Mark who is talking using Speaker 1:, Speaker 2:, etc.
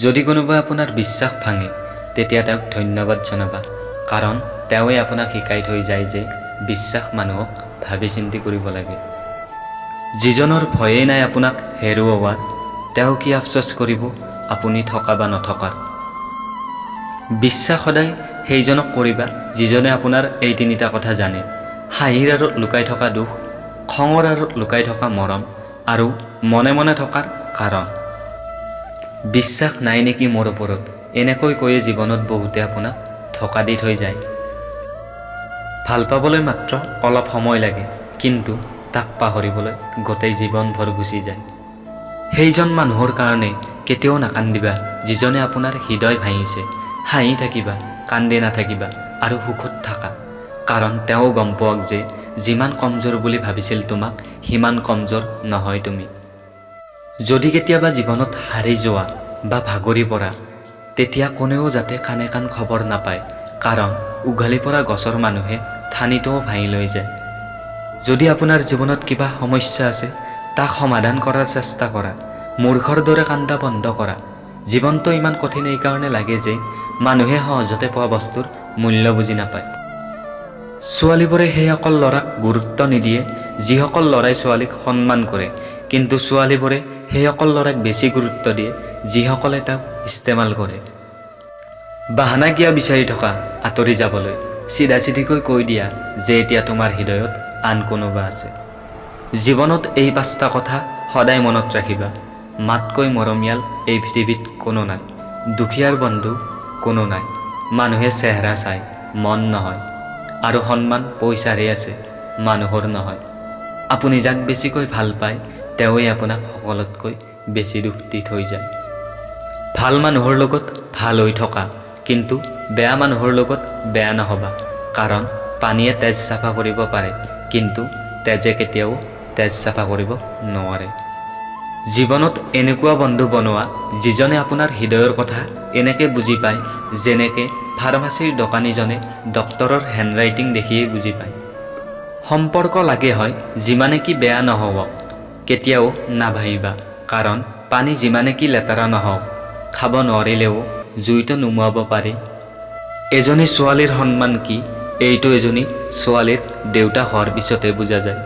Speaker 1: যদি কোনোবাই আপোনাৰ বিশ্বাস ভাঙে তেতিয়া তেওঁক ধন্যবাদ জনাবা, কাৰণ তেওঁৱে আপোনাক শিকাই থৈ যায় যে বিশ্বাস মানুহক ভাবি চিন্তি কৰিব লাগে। যিজনৰ ভয়েই নাই আপোনাক হেৰুওৱাৰ, তেওঁ কি আফচোচ কৰিব আপুনি থকা বা নথকাৰ। বিশ্বাস সদায় সেইজনক কৰিবা যিজনে আপোনাৰ এই তিনিটা কথা জানে: হাঁহিৰ আঁৰত লুকাই থকা দুখ, খঙৰ আঁৰত লুকাই থকা মৰম, আৰু মনে মনে থকাৰ কাৰণ। বিশ্বাস নাই নেকি মোৰ ওপৰত, এনেকৈ কৈয়ে জীৱনত বহুতে আপোনাক ধোকা দি থৈ যায়। ভাল পাবলৈ মাত্ৰ অলপ সময় লাগে, কিন্তু তাক পাহৰিবলৈ গোটেই জীৱনভৰ গুচি যায়। সেইজন মানুহৰ কাৰণে কেতিয়াও নাকান্দিবা যিজনে আপোনাৰ হৃদয় ভাঙিছে। হাঁহি থাকিবা, কান্দি নাথাকিবা আৰু সুখত থাকা, কাৰণ তেওঁ গম পাওক যে যিমান কমজোৰ বুলি ভাবিছিল তোমাক, সিমান কমজোৰ নহয় তুমি। যদি কেতিয়াবা জীৱনত হাৰি যোৱা বা ভাগৰি পৰা, তেতিয়া কোনেও যাতে কাণে কাণ খবৰ নাপায়, কাৰণ উঘালি পৰা গছৰ মানুহে ঠানিটোও ভাঙি লৈ যায়। যদি আপোনাৰ জীৱনত কিবা সমস্যা আছে, তাক সমাধান কৰাৰ চেষ্টা কৰা। মূৰ্খৰ দৰে কান্দা বন্ধ কৰা। জীৱনটো ইমান কঠিন এইকাৰণে লাগে যে মানুহে সহজতে পোৱা বস্তুৰ মূল্য বুজি নাপায়। ছোৱালীবোৰে সেইসকল ল'ৰাক গুৰুত্ব নিদিয়ে যিসকল ল'ৰাই ছোৱালীক সন্মান কৰে, কিন্তু ছোৱালীবোৰে সেইসকল ল'ৰাক বেছি গুৰুত্ব দিয়ে যিসকলে তেওঁক ইস্তেমাল কৰে। বাহানা কিয় বিচাৰি থকা আঁতৰি যাবলৈ? চিধা চিধিকৈ কৈ দিয়া যে এতিয়া তোমাৰ হৃদয়ত আন কোনোবা আছে। জীৱনত এই 5টা কথা সদায় মনত ৰাখিবা: মাতকৈ মৰমীয়াল এই পৃথিৱীত কোনো নাই, দুখীয়াৰ বন্ধু কোনো নাই, মানুহে চেহেৰা চায় মন নহয়, আৰু সন্মান পইচাৰহে আছে মানুহৰ নহয়। আপুনি যাক বেছিকৈ ভাল পায় তেওঁৱে আপোনাক সকলোতকৈ বেছি দুখ দি থৈ যায়। ভাল মানুহৰ লগত ভাল হৈ থকা, কিন্তু বেয়া মানুহৰ লগত বেয়া নহবা, কাৰণ পানীয়ে তেজ চাফা কৰিব পাৰে, কিন্তু তেজে কেতিয়াও তেজ চাফা কৰিব নোৱাৰে। জীৱনত এনেকুৱা বন্ধু বনোৱা যিজনে আপোনাৰ হৃদয়ৰ কথা এনেকৈ বুজি পায় যেনেকৈ ফাৰ্মাচীৰ দোকানীজনে ডক্তৰৰ হেণ্ডৰাইটিং দেখিয়েই বুজি পায়। সম্পৰ্ক লাগে হয় যিমানে কি বেয়া নহওক, কেতিয়াও নাভাবিবা, কাৰণ পানী যিমানে কি লেতেৰা নহওক, খাব নোৱাৰিলেও জুইটো নুমুৱাব পাৰি। এজনী ছোৱালীৰ সন্মান কি, এইটো এজনী ছোৱালীৰ দেউতা হোৱাৰ পিছতহে বুজা যায়।